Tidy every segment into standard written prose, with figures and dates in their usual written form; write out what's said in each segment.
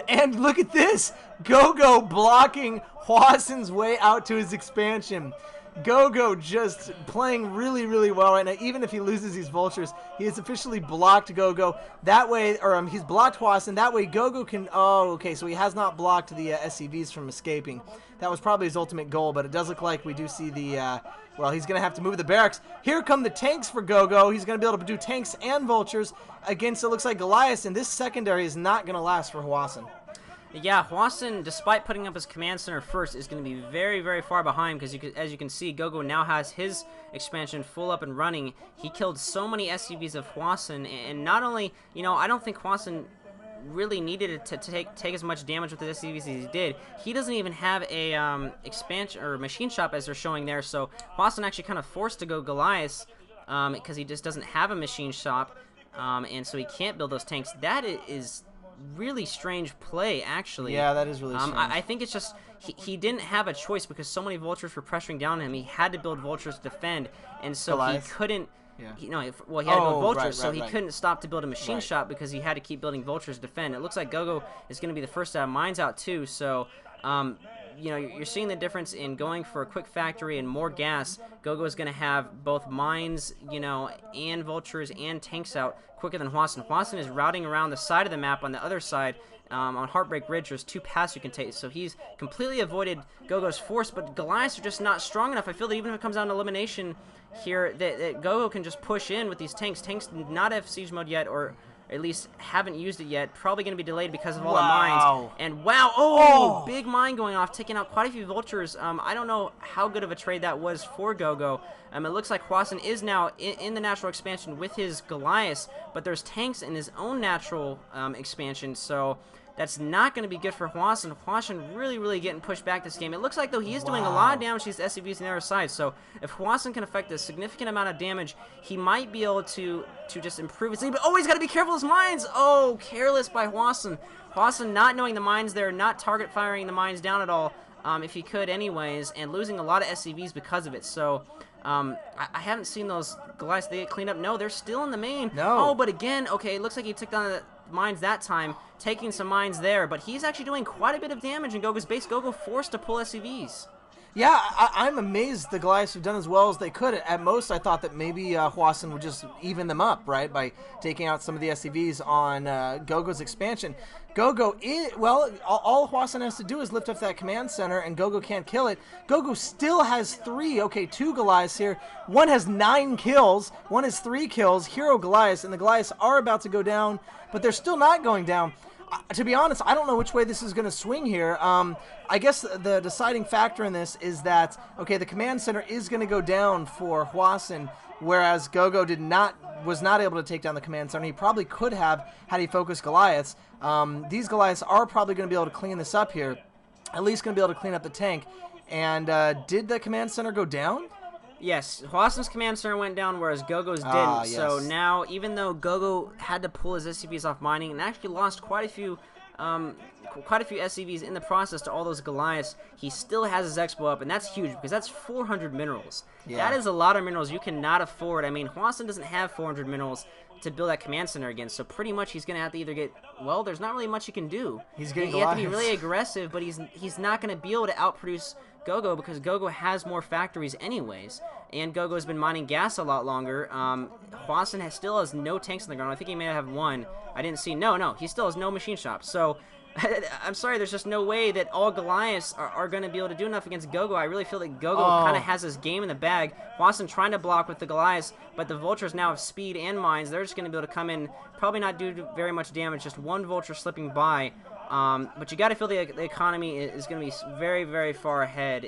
And look at this. Go.go blocking Hwasin's way out to his expansion. Go.go just playing really, really well right now. Even if he loses these vultures, he has officially blocked Go.go. That way, or he's blocked Hwasin. That way, Go.go can... Oh, okay, so he has not blocked the SCVs from escaping. That was probably his ultimate goal, but it does look like we do see the... well, he's going to have to move the barracks. Here come the tanks for Go.go. He's going to be able to do tanks and vultures against, it looks like, Goliath, and this secondary is not going to last for Hwasin. Yeah, Hwasin, despite putting up his command center first, is going to be very, very far behind because, as you can see, Go.go now has his expansion full up and running. He killed so many SCVs of Hwasin, and not only, I don't think Hwasin really needed to take as much damage with his SCVs as he did. He doesn't even have a expansion or machine shop as they're showing there, so Hwasin actually kind of forced to go Goliath because he just doesn't have a machine shop, and so he can't build those tanks. That is really strange play, actually. Yeah, that is really strange. I think it's just he didn't have a choice because so many vultures were pressuring down on him. He had to build vultures to defend, and so Goliath. he couldn't. Yeah. He had to build vultures, so he right. couldn't stop to build a machine shop because he had to keep building vultures to defend. It looks like Go.go is going to be the first to have mines out too, so you're seeing the difference in going for a quick factory and more gas. Go.go is going to have both mines, and vultures and tanks out quicker than Hwasin. Hwasin is routing around the side of the map on the other side. On Heartbreak Ridge, there's 2 paths you can take, so he's completely avoided Go.go's force, but Goliaths are just not strong enough. I feel that even if it comes down to elimination here, that Go.go can just push in with these tanks. Tanks do not have siege mode yet, or at least haven't used it yet. Probably going to be delayed because of all the mines. And wow, big mine going off, taking out quite a few vultures. I don't know how good of a trade that was for Go.go. It looks like Hwasin is now in the natural expansion with his Goliath, but there's tanks in his own natural expansion, so that's not going to be good for Hwasin. Hwasin really, really getting pushed back this game. It looks like, though, he is doing a lot of damage to these SCVs on the other side. So if Hwasin can affect a significant amount of damage, he might be able to just improve his lead. But, he's got to be careful of his mines. Oh, careless by Hwasin. Hwasin not knowing the mines there, not target firing the mines down at all, if he could anyways, and losing a lot of SCVs because of it. So I haven't seen those Goliaths. They get cleaned up. No, they're still in the main. No. Oh, but again, okay, it looks like he took down the mines that time, taking some mines there, but he's actually doing quite a bit of damage in Go.go's base. Go.go forced to pull SCVs. Yeah, I'm amazed the Goliaths have done as well as they could. At most, I thought that maybe Hwasin would just even them up, right, by taking out some of the SCVs on Go.go's expansion. Go.go, all Hwasin has to do is lift up that command center, and Go.go can't kill it. Go.go still has 2 Goliaths here. One has 9 kills, one has 3 kills, hero Goliaths, and the Goliaths are about to go down, but they're still not going down. To be honest, I don't know which way this is going to swing here. I guess the deciding factor in this is that, the command center is going to go down for Hwasin, whereas Go.go was not able to take down the command center. He probably could have had he focused Goliaths. These Goliaths are probably going to be able to clean this up here, at least going to be able to clean up the tank. And did the command center go down? Yes, Hwasin's command center went down, whereas Go.go's didn't. Yes. So now, even though Go.go had to pull his SCVs off mining and actually lost quite a few SCVs in the process to all those Goliaths, he still has his expo up, and that's huge because that's 400 minerals. Yeah. That is a lot of minerals you cannot afford. Hwasin doesn't have 400 minerals to build that command center again, so pretty much he's going to have to either get, there's not really much he can do. He's getting He has to be really aggressive, but he's not going to be able to outproduce Go.go because Go.go has more factories anyways, and Go.go has been mining gas a lot longer. Hwasin still has no tanks on the ground. I think he may have 1. I didn't see. No, he still has no machine shop. So I'm sorry, there's just no way that all Goliaths are going to be able to do enough against Go.go. I really feel that Go.go kind of has his game in the bag. Hwasin trying to block with the Goliaths, but the vultures now have speed and mines. They're just going to be able to come in, probably not do very much damage, just 1 vulture slipping by. But you got to feel the economy is going to be very, very far ahead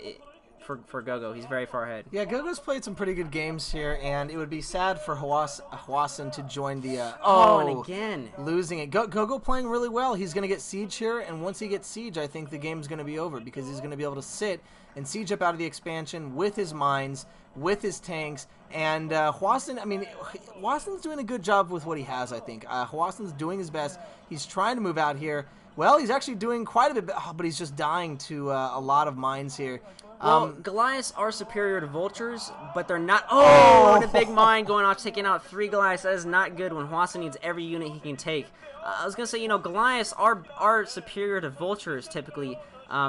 for Go.go. He's very far ahead. Yeah, Go.go's played some pretty good games here, and it would be sad for Hwasin to join the... and again. Losing it. Go.go playing really well. He's going to get siege here, and once he gets siege, I think the game's going to be over because he's going to be able to sit and siege up out of the expansion with his mines, with his tanks, and Hwasin, Hwasin's doing a good job with what he has, I think. Hwasin's doing his best. He's trying to move out here. Well, he's actually doing quite a bit, but he's just dying to a lot of mines here. Well, Goliaths are superior to Vultures, but they're not. Oh, the big mine going off, taking out 3 Goliaths. That is not good when Hwasin needs every unit he can take. I was going to say, Goliaths are superior to Vultures typically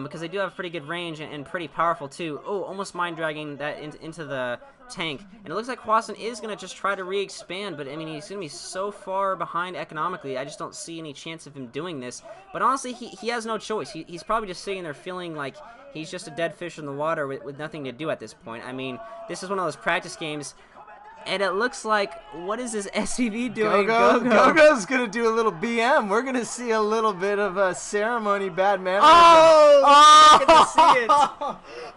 because they do have pretty good range and pretty powerful too. Oh, almost mind dragging that into the tank. And it looks like Hwasin is going to just try to re-expand, but I mean, he's going to be so far behind economically. I just don't see any chance of him doing this. But honestly, he has no choice. He's probably just sitting there feeling like he's just a dead fish in the water with nothing to do at this point. I mean, this is one of those practice games. And it looks like, what is this SCV doing? Go.go's going to do a little BM. We're going to see a little bit of a ceremony bad man. I get to see it.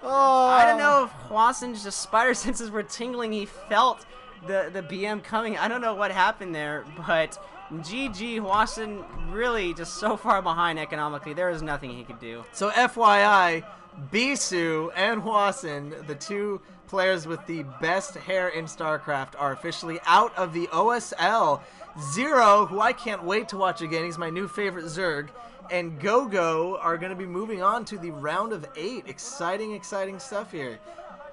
I don't know if Hwasin's just spider senses were tingling. He felt the BM coming. I don't know what happened there, but GG, Hwasin really just so far behind economically. There is nothing he could do. So FYI, Bisu and Hwasin, the two players with the best hair in StarCraft, are officially out of the OSL. Zero, who I can't wait to watch again, he's my new favorite Zerg, and go.go are going to be moving on to the round of 8. Exciting, exciting stuff here.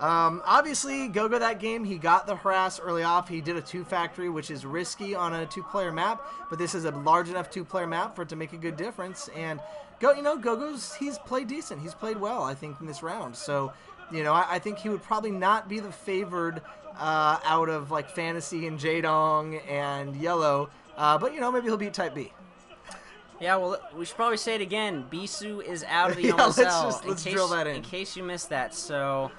Obviously, go.go that game, he got the harass early off. He did a 2-factory, which is risky on a 2-player map, but this is a large enough 2-player map for it to make a good difference. And go.go's, he's played decent. He's played well, I think, in this round. So, I think he would probably not be the favored out of like Fantasy and Jaedong and Yellow, but maybe he'll beat Type B. Yeah, well, we should probably say it again. Bisu is out of the OSL. Let's drill that in. In case you missed that. So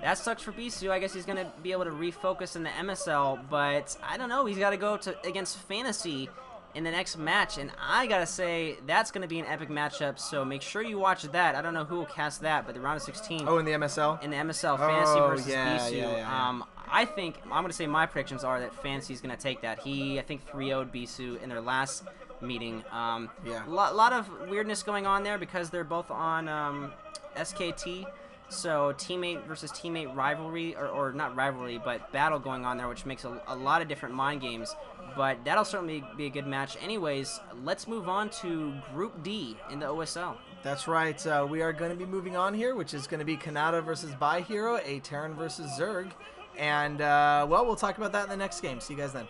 that sucks for Bisu. I guess he's going to be able to refocus in the MSL, but I don't know. He's got to go against Fantasy in the next match, and I gotta say that's gonna be an epic matchup, so make sure you watch that. I don't know who will cast that, but the round of 16. Oh, in the MSL? In the MSL, Fantasy versus Bisu. Yeah. I think, I'm gonna say my predictions are that Fantasy's gonna take that. He, I think, 3-0'd Bisu in their last meeting. Lot of weirdness going on there because they're both on SKT. So teammate versus teammate rivalry, or not rivalry, but battle going on there, which makes a lot of different mind games. But that'll certainly be a good match. Anyways, let's move on to Group D in the OSL. That's right. We are going to be moving on here, which is going to be Kanata versus Bai Hero, a Terran versus Zerg. And, well, we'll talk about that in the next game. See you guys then.